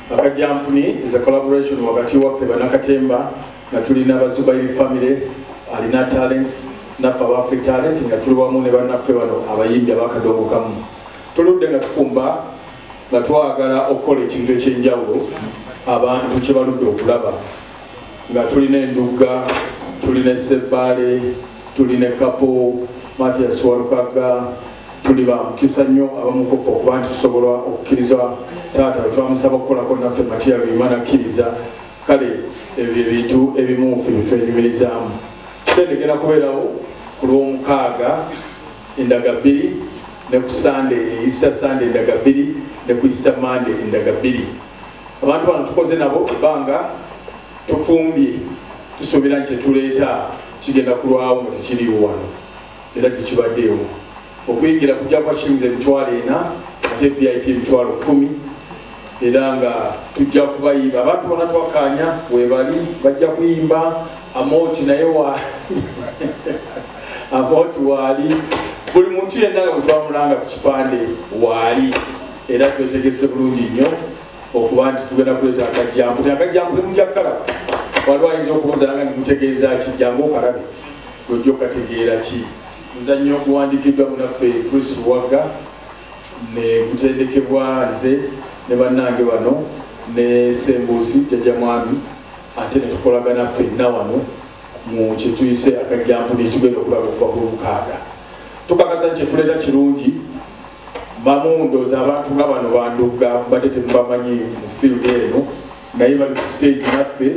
Banakatemba is a collaboration wakati waffe Banakatemba nga tulina Bazubairi family alina talents naffe abaffe talent nga tuli wamu ne bannaffe bano abayimbi abakadongo kamu tuludde nga tufumba nga twagala okukola ekintu ekyenjawulo abantu kye baludde okulaba nga tulina Endugga tulina Sebbaale tulina Kapo Matias Walukaga tuli ba mukisa nnyo abamukofa okuba nti tusobola okukkiriza taata twamusaba okukolako naffe Matias Bimana akkiriza kale ebyo ebintu ebimu ffe bitwenyumirizaamu kitendekera kubeerawo ku Lwomukaaga endaga 2 ne ku Sunday Easter Sunday endaga 2 ne ku Easter Monday endaga 2 abantu bano tukoze nabo ebbanga tufumbye tusuubira nti tuleeta kigenda kulwawo nga tekiriwo wano era tekibaddeewo okuyingira kujja kwa shilingi emitwalo 4 ate VIP emitwalo 10 era nga tujja kubayimba abantu bona twakanya webali bajja kuyimba amoti naye wa amoti wali buli muntu yenna nga twamulanga ku kipande wali era twetegese bulungi nnyo okuba nti tugenda kuleeta akajampu temujjakala waliwo ayinza okubuuza nga nikutegeeza ki jangu okalabe gojja okategeera ki muzannyo oguwandiikiddwa munaffe Chris Luwaga ne gutendekebwa nze ne bannange bano ne Sembuusi jjajja mwami ate ne tukolagana ffenna wano mu kye tuyise akajampu nekigenda okulaba okuva ku Lwomukaaga tukakasa nti kyetuleeta kirungi bamu ndowooza abantu nga bano bandugga mbadde temubamanyi mu field eno naye bali ku stage naffe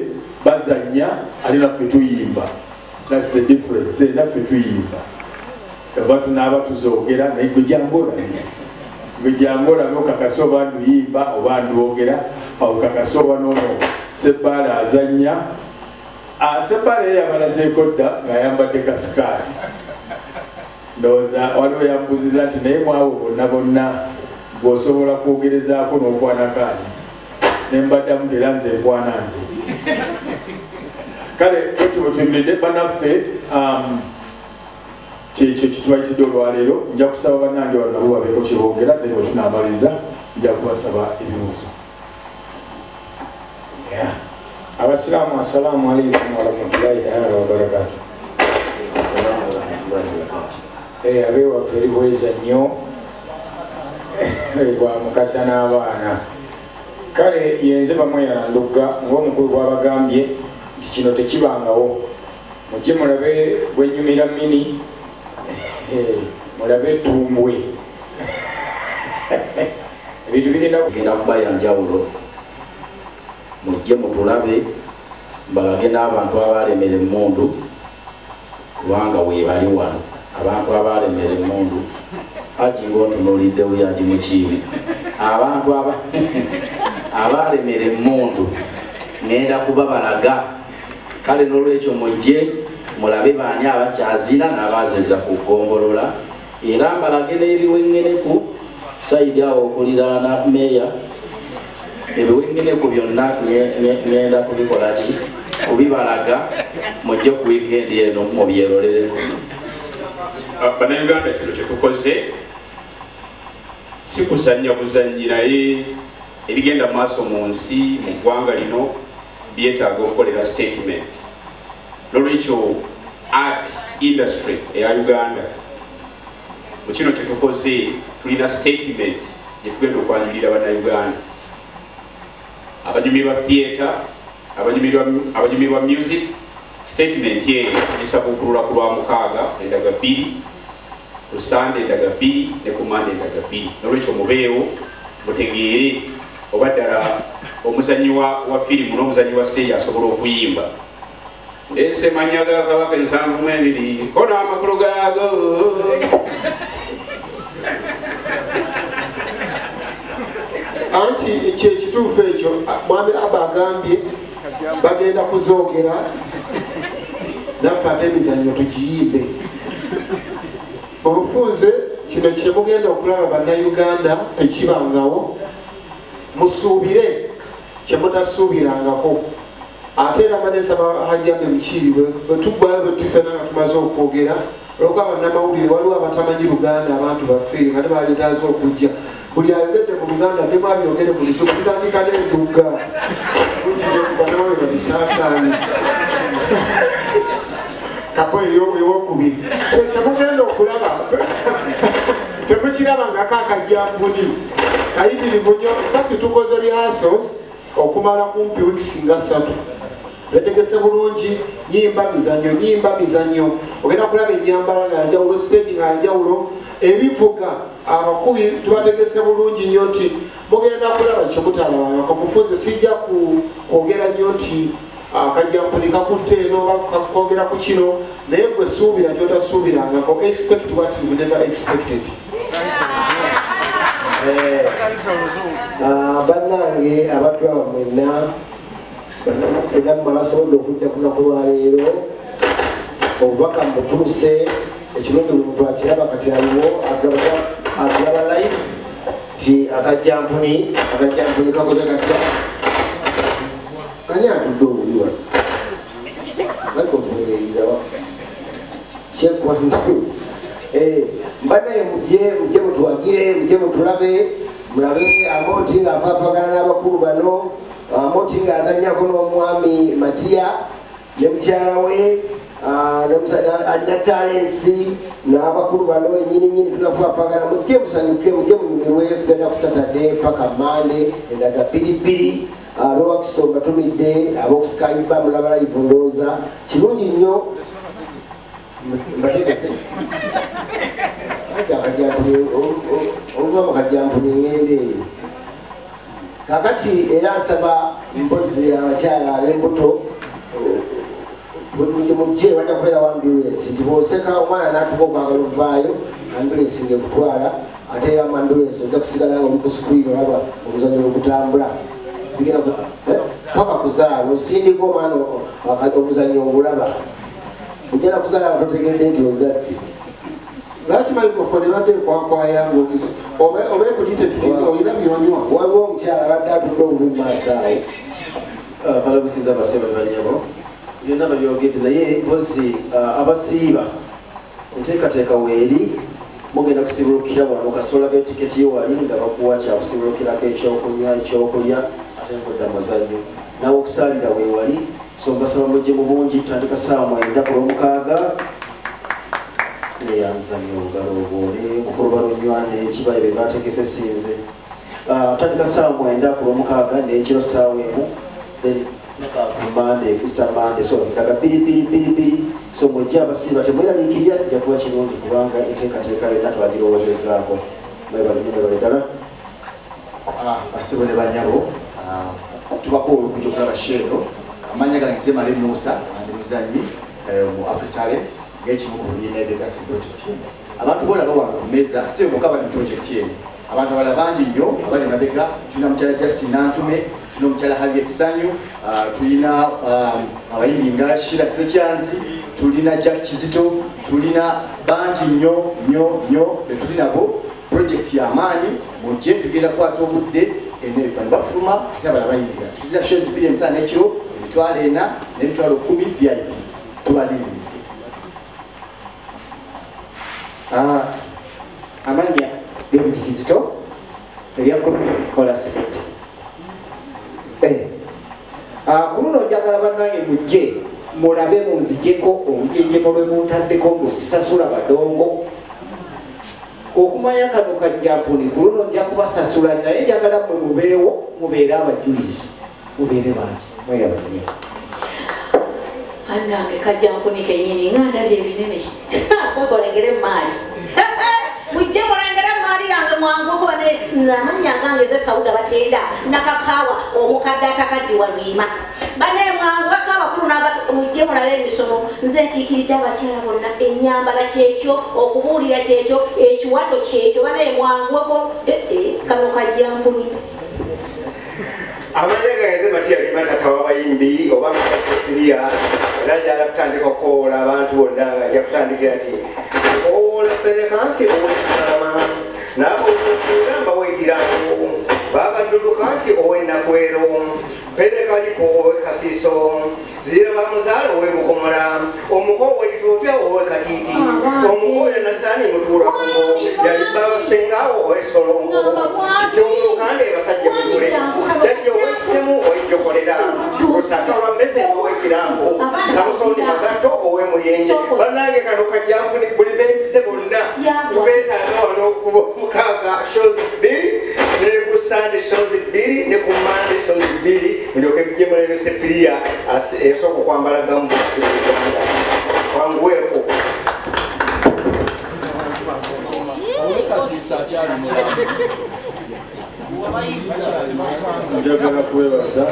bazannya ate naffe tuyimba. That's the difference. Naffe tuyimba abantu n'aba tuzoogera naye gwe jangola n'okakasa oba nduyimba oba ndwogera okakasa oba noono Sebbaale azannya Sebbaale ye yabalazeeko dda ng'ayambadde kasikaati ndowooza waliwo yambuziza nti naye mwawo bonna bw'osobola kwogerezaako n'okwanakaani ne mbaddamu era nze nkwana nze kale bwetubutuyimiridde banaffe kyekyo kitubayitidde olwaleero nja kusaba bannange bano nabo babeeko kyeboogera then bwe tunaamaliza nja kubasaba ebibuuzo. Abasiraamu assalaamu alaikum warahmatullahi taala wabarakatu. Abewaffe eribweza nnyo gwa mukasa n'abaana. Kale yenze bamweyanduga ng'omukulu bw'abagambye nti kino tekibangawo. Mujje mulabe bwennyumira mini, mulabe tumbwe. Ebintu bigenda kuba ya njawulo. Mujje mutulabe mbalage n'abantu abalemera emmundu kubanga weebali wano. Abantu abalemera emmundu haji ng'ontunuulidde buyaji mu kiibi. Abantu abalemera emmundu ngenda kubabalaga. Kale n'olwekyo mujje mulabe baani abakyazina n'abaazeza ku ggombolola era mbalage n'ebiwengeneku sayidi awo okuliraana meeya. Ebiwengeneku byonna ngenda kubikola ki kubibalaga mujje ku wiikendi eno mubyerolere. Bannayuganda kino kye tukoze si kuzannya buzannyi naye ebigenda mu maaso mu nsi mu ggwanga lino byetaaga okukolera statement. N'olwekyo art industry eya Uganda mu kino kye tukoze tulina statement gye tugenda okwanjulira bannayuganda. Abanyumi ba theatre, abanyumi ba music, statement eyo gisaba okulula ku Lwamukaaga endaga 2, ku Sande endaga 2 ne ku Mande endaga 2. N'olwekyo mubeewo mutegeere oba ddala omuzannyi wa firimu n'omuzannyi wa stage asobola okuyimba. Esemanya ga Kabaka 72 kono amakulu gaago. Anti ekituufu ekyo mwami abagambye bagenda kuzoogera naffe ate emizannyo tugiyimbe. Obufunze kino kye mugenda okulaba bannayuganda tekibangawo, musuubire kye mutasuubirangako. Ate era manesa bahajjambe mukiiri bwe tuggwayo bwe tufena nga tumaze okwogera olwokuba bannamawulire waliwo abatamanyi Luganda abantu baffe nga tebaleetaaza okujja. Buli ayogedde mu Luganda ne bwabyogere mu Luzungu tutandika n'enduga bannamawulire babisaasaanye kapo ey'owokubiri. Kye mugenda okulaba temukiraba nga kaakajjambuni kayitirivu nnyo. Infacti tukoze rehearsals okumala kumpi wiikisi nga 3. Betegese bulungi, nyimba mizannyo. Ogenda kulaba ennyambala nga njawulo, stage nga njawulo, ebivuga abakubi tubategese bulungi nnyo nti mugenda kulaba kye mutalabangako. Mufunze sijja kwogera nnyo nti akajjampuni kakutte eno kakogera ku kino, naye gwe suubira gy'otasuubirangako. Expect what you never expected. Bannange abatwala mwenna bannamwe abasobodde okujja ku lunaku lwaleero obubaka mutuuse ekirungi buli muntu akiraba kati aliwo atulaba live ti akajjampuni kakoze katya ani atudde obuli wano bakovuleerawa kyekwandu mbanaye mujje mutuwagire mujje mutulabe mulabe Amoti ng'apaapagana n'abakulu bano, Amoti ng'azannyako n'omwami Matiya ne mukyala we alina talensi n'abakulu bano ennyini tunafaapagana. Mujje musanyuke mujje munyumirwe kugenda ku Saturday paka Mande endaga 2 ab'Owakisonga tumidde ab'okusikayimba mulaba live ndowooza kirungi nnyo. Oluva mu kajjampuni ngende eyo kakati era asaba mpozi abakyala ab'embuto mujje bajja kubeera wa ambulensi nti bw'oseka omwana n'atuka okwagala ovaayo ambulensi ng'ekutwala ate era mu ambulensi ojja kusigala nga oli ku screen olaba omuzannyo ogutambula paka kuzaala osindika omwana omuzannyo ogulaba ojjala kuzaala nga totegedde nti ozadde. Lwaki microphone ebadde ekwakwaya oba ekuditetiza olina byonywa? Waliwo omukyala abadde atudde obubi mu maaso awo. Balagusiza abasebe banyabo byonna babyogedde naye mpozi abasiiba enteekateeka weeri mugenda kusibulukira wano kasitolaga etiketi yo wali nga bakuwa kyakusibulukirako ekyokunywa ekyokulya ate nkodda amazanyo nawe okusaalira weewali so mbasaba mujje mu bungi tutandika ssaawa 9 ku Lwomukaaga neyanzanyo olugalo obwole mukulu balunywane ekibaye be bategese sinze tutandika ssaawa 9 ku Lwomukaaga n'ekiro ssaawa emu then Monday, Easter Monday, so daga piri so mujje abasiiba temweraliikirya tujja kuba kirungi kubanga enteekateeka yonna twagirowoozezzaako mwebalidala basibo ne banyabo tubakola okujja okulaba sheeno amanya gange nze Musa ndi muzanyi mu AfriTalent ng'ekimu ku bibiina ebyegasi project eno abantu boolaba wano ku mmeeza si bokka bali mu project eno abantu abalala bangi nnyo abali mabega tulina mukyala Justin Nantume tulina omukyala Harriet Sanyu tulina abayimbi nga Shira Sekyanzi tulina Jack Kizito tulina bangi nnyo betulinabo project y'amaanyi mujje tugenda kukwata obudde enebipano bafuluma ate abala bayimbira tuziza shows 2 emisana n'ekiro emitwalo 4 n'emitwalo 10 VIP tubalirimbidde amanya Kizito ebyakola kolasite kuno njagala bannange mujje mulabe munzijeko omujenjemo lwe muntaddeko ng'okisasula badongo okumanya kano kajjampuni ku luno nja kubasasula naye njagala mwe mubeewo mubeere abajulizi mubeere bangi mweyabanye annange kajjampuni kennyini nga ndabye ebinene sooka olengere emaali mujje mulengere emaali yange mwangu kuba namanya gange ze Sauda batenda nakakaawa omukadde atakaddiwa lwima bane mwangu bakabakulu n'abato mujje mulabe emisomo nze ntiikiridde abakyala bonna ennyambala kyekyo okubuulira kyekyo ekiwato kyekyo bane mwanguko kano kajjampuni amanya gange bati yali matata w'abayimbi oba mukasetiria era jala kutandika okukoola abantu bonna nga ajja kutandikira ati oola perekansi owekimalama naabo okugamba wekirango babadulukansi owenakwero perekaliko owekasiiso zira bamuzaala owemukomola omuko owekituutya owekatiiti omukoya nasani mutuulakungo yali basengawo owesolongo kyomulukande basajja mugule jajja owekitemu owejokolera osakalwa mmese owekirango samusoni magatto owemuyenje bannange kano kajjampuni buli beebize bonna tubeetaaga wano mukaaga shows 2 ne ku Sunday shows 2 ne ku Monday shows 2 mulyoke bijje mulebe sepiria esooka okwambala gambusi wanguweeko njagala kubebaza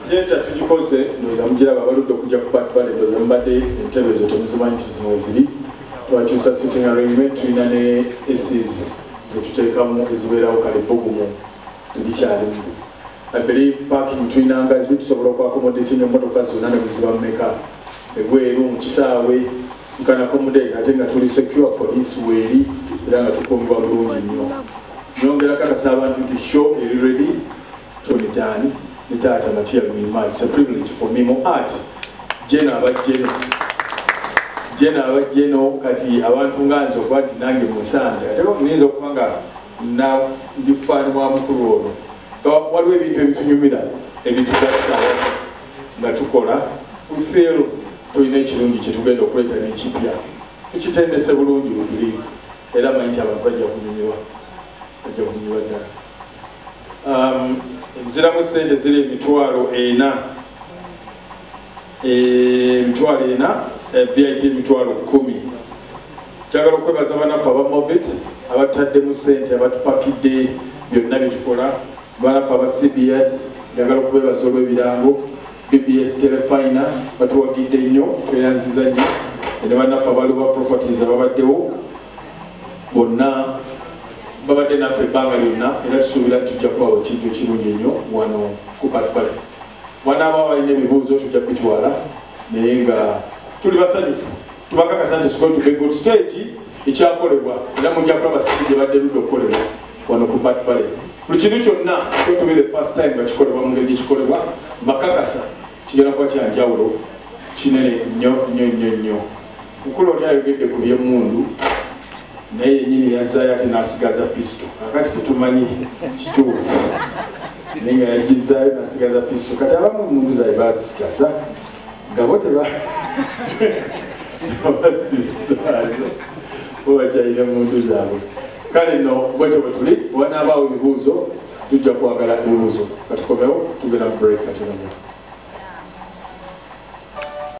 kyeta tugikoze ndoza mugiraba abaludde okujja ku batbale ndoza mubadde entebe ezo temuzimanyi nti zino ziri twakyusa sitting arrangement tulina ne eses zetuteekamu ezibeerawo kale bugumu tulikyalimu I believe parking tulina ngazi tusobola okwakomodating emmotoka zonna ne buziba mmeka ebweru mu kisaawe nkana accommodate ate nga tuli secure police weeri era nga tukuumibwa bulungi nnyo nyongera kakasa abantu nti show eri ready Tony Dani ne taata Matia Lwima. It's a privilege for me mu art jena abajjeno kati abantu nganzo kwati nange musange ate bamunyinza okuba nga ndifaanibwa mukulu ono waliwo ebintu ebitunyumira ebitugasa nga tukola we feel tulina ekirungi kyetugenda okuleeta n'ekipya tukitendese bulungi bugiri era manyi nti abantu bajja kunyumirwa ddala nziramu sente ziri emitwalo 4 VIP emitwalo 10 kyagala okwebaza banaffe abamobit abataddemu sente abatupakidde byonna byetukola banaffe aba CBS njagala okubebaza olw'ebirango BBS telefina batuwagidde nnyo tweyanziza nnyo ne banaffe abaliwo ba properties ababaddewo bonna babadde naffe ebbanga lyonna era tusuubira tujja kubawa ekintu ekirungi ennyo wano ku Patbale wanaaba balina ebibuuzo tujja kubitwala naye nga tuli basanyufu tubakakasa nti going to be good stage ekyakolebwa era mujja kulaba stage gye badde ludde okukolebwa wano ku Patbale buli kintu kyonna going to be the first time bakikolebwa mu ngeri gyekikolebwa mbakakasa kigenda kuba kyanjawulo kinene nnyo. Mukulu oli ayogedde ku by'emmundu naye yennyini yazzaayo ate n'asigaza pisito. Kakati tetumanyi kituufu naye nga yagizzaayo n'asigaza pisito. Kati abamu emmundu zaabwe baazisigaza nga bo tebazisaaza bo bakyalina emmundu zaabwe. Kale nno bwetyo bwe tuli, bwe wanaabaawo ebibuuzo tujja kwagala ebibuuzo. Katukomewo tugenda mu break katono.